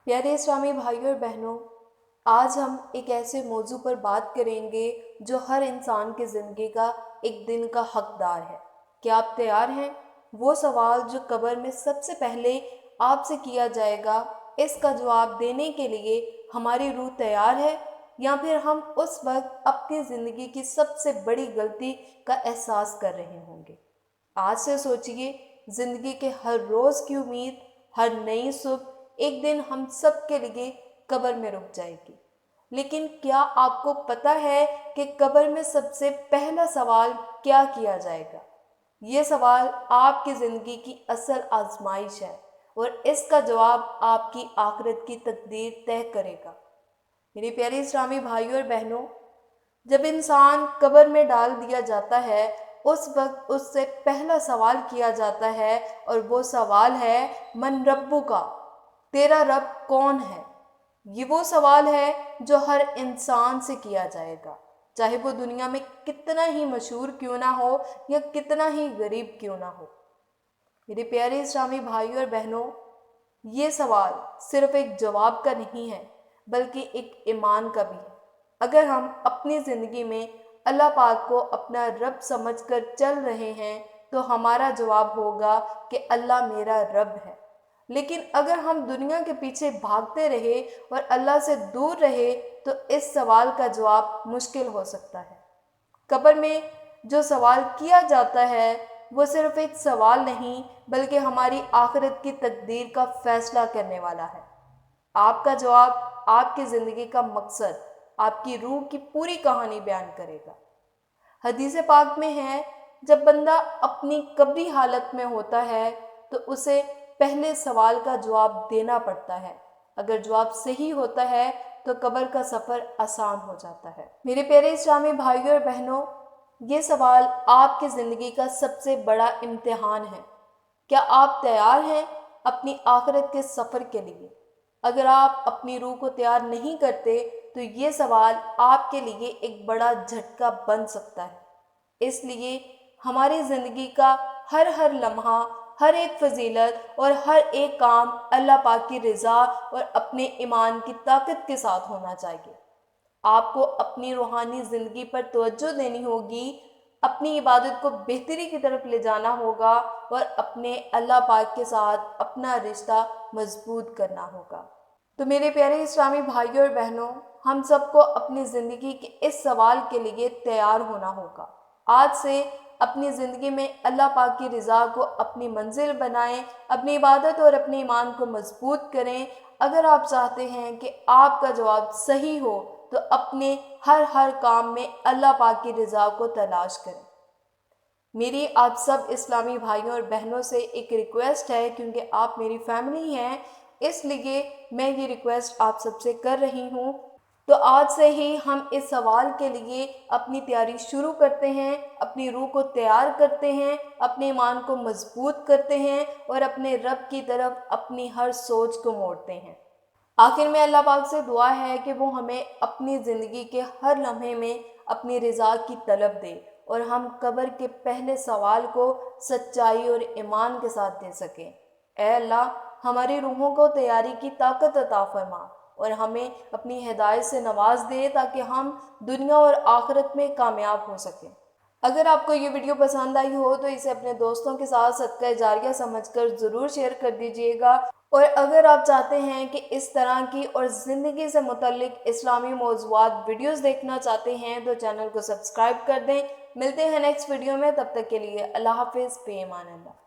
प्यारे इस्लामी भाइयों और बहनों, आज हम एक ऐसे मौजू पर बात करेंगे जो हर इंसान की ज़िंदगी का एक दिन का हकदार है। क्या आप तैयार हैं? वो सवाल जो कब्र में सबसे पहले आपसे किया जाएगा, इसका जवाब देने के लिए हमारी रूह तैयार है या फिर हम उस वक्त अपनी ज़िंदगी की सबसे बड़ी गलती का एहसास कर रहे होंगे। आज से सोचिए, ज़िंदगी के हर रोज़ की उम्मीद, हर नई सुबह एक दिन हम सब के लिए कब्र में रुक जाएगी। लेकिन क्या आपको पता है कि कब्र में सबसे पहला सवाल क्या किया जाएगा? ये सवाल आपकी ज़िंदगी की असल आजमाइश है और इसका जवाब आपकी आखिरत की तकदीर तय करेगा। मेरे प्यारे इस्लामी भाइयों और बहनों, जब इंसान कब्र में डाल दिया जाता है, उस वक्त उससे पहला सवाल किया जाता है और वो सवाल है, मन रब्बु का, तेरा रब कौन है? ये वो सवाल है जो हर इंसान से किया जाएगा, चाहे वो दुनिया में कितना ही मशहूर क्यों ना हो या कितना ही गरीब क्यों ना हो। मेरे प्यारे इस्लामी भाइयों और बहनों, ये सवाल सिर्फ एक जवाब का नहीं है, बल्कि एक ईमान का भी है। अगर हम अपनी ज़िंदगी में अल्लाह पाक को अपना रब समझकर चल रहे हैं तो हमारा जवाब होगा कि अल्लाह मेरा रब है। लेकिन अगर हम दुनिया के पीछे भागते रहे और अल्लाह से दूर रहे तो इस सवाल का जवाब मुश्किल हो सकता है। कब्र में जो सवाल किया जाता है वो सिर्फ एक सवाल नहीं, बल्कि हमारी आखिरत की तकदीर का फैसला करने वाला है। आपका जवाब आपकी ज़िंदगी का मकसद, आपकी रूह की पूरी कहानी बयान करेगा। हदीस पाक में है, जब बंदा अपनी कब्री हालत में होता है तो उसे पहले सवाल का जवाब देना पड़ता है। अगर जवाब सही होता है तो कब्र का सफ़र आसान हो जाता है। मेरे प्यारे इस्लामी भाइयों और बहनों, ये सवाल आपकी ज़िंदगी का सबसे बड़ा इम्तिहान है। क्या आप तैयार हैं अपनी आखिरत के सफ़र के लिए? अगर आप अपनी रूह को तैयार नहीं करते तो ये सवाल आपके लिए एक बड़ा झटका बन सकता है। इसलिए हमारी ज़िंदगी का हर लम्हा, हर एक फजीलत और हर एक काम अल्लाह पाक की रज़ा और अपने ईमान की ताकत के साथ होना चाहिए। आपको अपनी रूहानी ज़िंदगी पर तवज्जो देनी होगी, अपनी इबादत को बेहतरी की तरफ ले जाना होगा और अपने अल्लाह पाक के साथ अपना रिश्ता मजबूत करना होगा। तो मेरे प्यारे इस्लामी भाइयों और बहनों, हम सबको अपनी ज़िंदगी के इस सवाल के लिए तैयार होना होगा। आज से अपनी ज़िंदगी में अल्लाह पाक की रज़ा को अपनी मंजिल बनाएं, अपनी इबादत और अपने ईमान को मजबूत करें। अगर आप चाहते हैं कि आपका जवाब सही हो तो अपने हर काम में अल्लाह पाक की रज़ा को तलाश करें। मेरी आप सब इस्लामी भाइयों और बहनों से एक रिक्वेस्ट है, क्योंकि आप मेरी फैमिली हैं, इसलिए मैं ये रिक्वेस्ट आप सबसे कर रही हूँ। तो आज से ही हम इस सवाल के लिए अपनी तैयारी शुरू करते हैं, अपनी रूह को तैयार करते हैं, अपने ईमान को मजबूत करते हैं और अपने रब की तरफ अपनी हर सोच को मोड़ते हैं। आखिर में अल्लाह पाक से दुआ है कि वो हमें अपनी ज़िंदगी के हर लम्हे में अपनी रज़ा की तलब दे और हम कब्र के पहले सवाल को सच्चाई और ईमान के साथ दे सकें। ऐ अल्लाह, हमारी रूहों को तैयारी की ताकत अता फरमा और हमें अपनी हिदायत से नवाज दे ताकि हम दुनिया और आखिरत में कामयाब हो सकें। अगर आपको ये वीडियो पसंद आई हो तो इसे अपने दोस्तों के साथ सदका जारिया समझकर ज़रूर शेयर कर दीजिएगा। और अगर आप चाहते हैं कि इस तरह की और ज़िंदगी से मुतल्लिक इस्लामी मौज़ूआत वीडियोस देखना चाहते हैं तो चैनल को सब्सक्राइब कर दें। मिलते हैं नेक्स्ट वीडियो में, तब तक के लिए अल्लाह हाफिज़, पे ईमान अल्लाह।